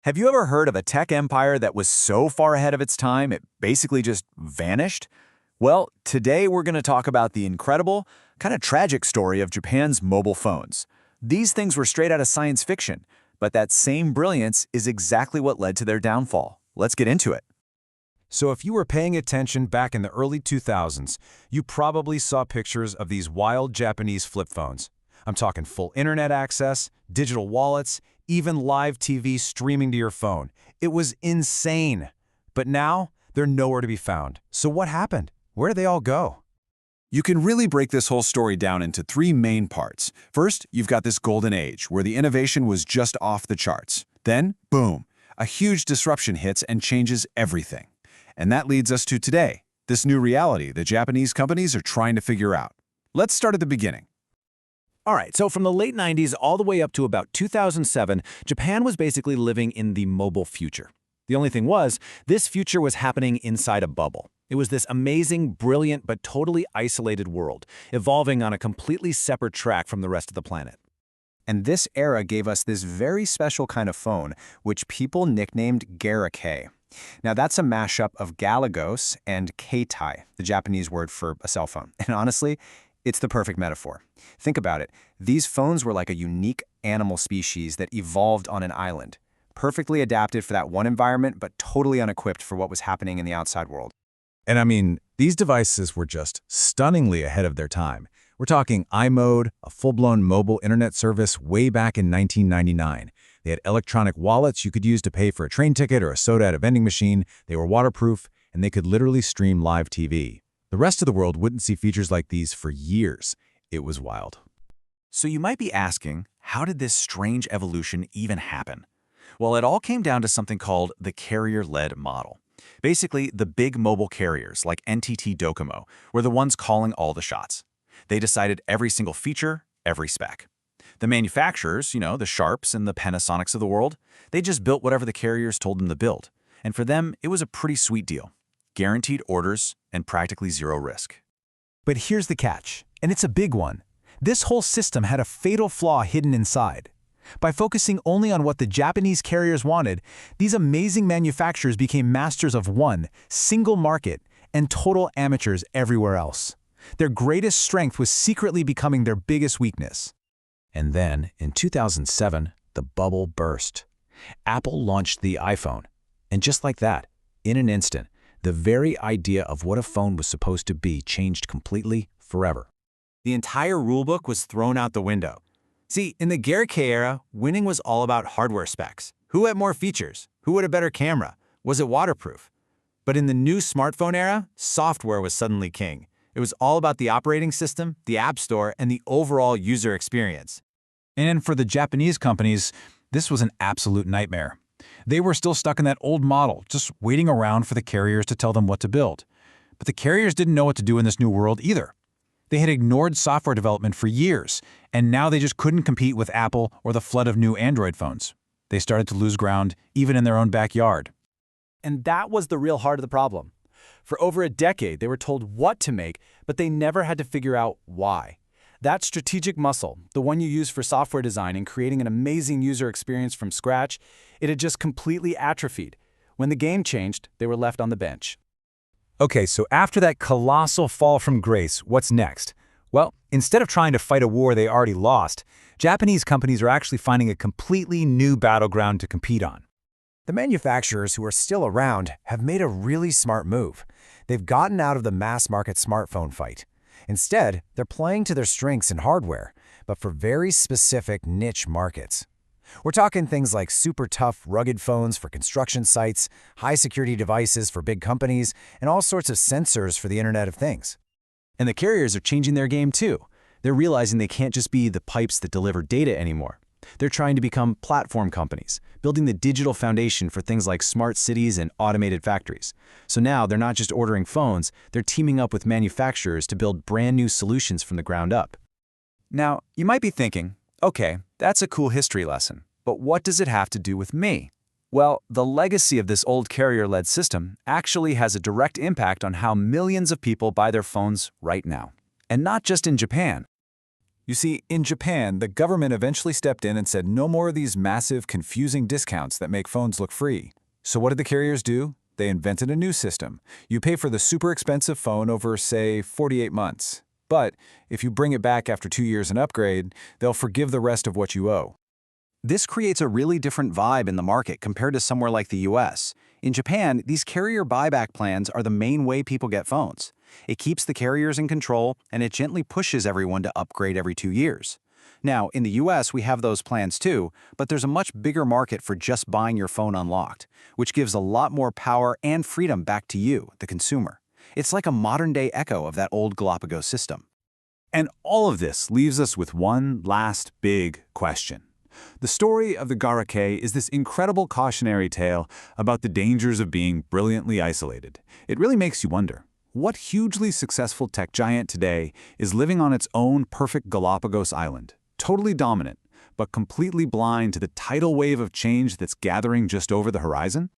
Have you ever heard of a tech empire that was so far ahead of its time it basically just vanished? Well, today we're going to talk about the incredible, kind of tragic story of Japan's mobile phones. These things were straight out of science fiction, but that same brilliance is exactly what led to their downfall. Let's get into it. So if you were paying attention back in the early 2000s, you probably saw pictures of these wild Japanese flip phones. I'm talking full internet access, digital wallets, even live TV streaming to your phone. It was insane. But now, they're nowhere to be found. So what happened? Where did they all go? You can really break this whole story down into three main parts. First, you've got this golden age, where the innovation was just off the charts. Then, boom, a huge disruption hits and changes everything. And that leads us to today, this new reality the Japanese companies are trying to figure out. Let's start at the beginning. All right, so from the late 90s all the way up to about 2007, Japan was basically living in the mobile future. The only thing was, this future was happening inside a bubble. It was this amazing, brilliant, but totally isolated world, evolving on a completely separate track from the rest of the planet. And this era gave us this very special kind of phone, which people nicknamed Garake. Now that's a mashup of Galapagos and keitai, the Japanese word for a cell phone. And honestly, it's the perfect metaphor. Think about it. These phones were like a unique animal species that evolved on an island, perfectly adapted for that one environment, but totally unequipped for what was happening in the outside world. And I mean, these devices were just stunningly ahead of their time. We're talking iMode, a full-blown mobile internet service way back in 1999. They had electronic wallets you could use to pay for a train ticket or a soda at a vending machine. They were waterproof, and they could literally stream live TV. The rest of the world wouldn't see features like these for years. It was wild. So you might be asking, how did this strange evolution even happen? Well, it all came down to something called the carrier-led model. Basically, the big mobile carriers like NTT Docomo were the ones calling all the shots. They decided every single feature, every spec. The manufacturers, the Sharps and the Panasonics of the world, they just built whatever the carriers told them to build. And for them, it was a pretty sweet deal. Guaranteed orders and practically zero risk. But here's the catch, and it's a big one. This whole system had a fatal flaw hidden inside. By focusing only on what the Japanese carriers wanted, these amazing manufacturers became masters of one single market and total amateurs everywhere else. Their greatest strength was secretly becoming their biggest weakness. And then, in 2007, the bubble burst. Apple launched the iPhone. And just like that, in an instant, the very idea of what a phone was supposed to be changed completely, forever. The entire rulebook was thrown out the window. See, in the Garake era, winning was all about hardware specs. Who had more features? Who had a better camera? Was it waterproof? But in the new smartphone era, software was suddenly king. It was all about the operating system, the app store, and the overall user experience. And for the Japanese companies, this was an absolute nightmare. They were still stuck in that old model, just waiting around for the carriers to tell them what to build. But the carriers didn't know what to do in this new world either. They had ignored software development for years, and now they just couldn't compete with Apple or the flood of new Android phones. They started to lose ground, even in their own backyard. And that was the real heart of the problem. For over a decade, they were told what to make, but they never had to figure out why. That strategic muscle, the one you use for software design and creating an amazing user experience from scratch, it had just completely atrophied. When the game changed, they were left on the bench. Okay, so after that colossal fall from grace, what's next? Well, instead of trying to fight a war they already lost, Japanese companies are actually finding a completely new battleground to compete on. The manufacturers who are still around have made a really smart move. They've gotten out of the mass-market smartphone fight. Instead, they're playing to their strengths in hardware, but for very specific niche markets. We're talking things like super tough, rugged phones for construction sites, high-security devices for big companies, and all sorts of sensors for the Internet of Things. And the carriers are changing their game too. They're realizing they can't just be the pipes that deliver data anymore. They're trying to become platform companies, building the digital foundation for things like smart cities and automated factories. So now they're not just ordering phones, they're teaming up with manufacturers to build brand new solutions from the ground up. Now, you might be thinking, okay, that's a cool history lesson, but what does it have to do with me? Well, the legacy of this old carrier-led system actually has a direct impact on how millions of people buy their phones right now. And not just in Japan. You see, in Japan, the government eventually stepped in and said no more of these massive, confusing discounts that make phones look free. So what did the carriers do? They invented a new system. You pay for the super expensive phone over, say, 48 months. But if you bring it back after 2 years and upgrade, they'll forgive the rest of what you owe. This creates a really different vibe in the market compared to somewhere like the US. In Japan, these carrier buyback plans are the main way people get phones. It keeps the carriers in control, and it gently pushes everyone to upgrade every 2 years. Now, in the US, we have those plans too, but there's a much bigger market for just buying your phone unlocked, which gives a lot more power and freedom back to you, the consumer. It's like a modern-day echo of that old Galapagos system. And all of this leaves us with one last big question. The story of the Garakei is this incredible cautionary tale about the dangers of being brilliantly isolated. It really makes you wonder, what hugely successful tech giant today is living on its own perfect Galapagos island, totally dominant, but completely blind to the tidal wave of change that's gathering just over the horizon?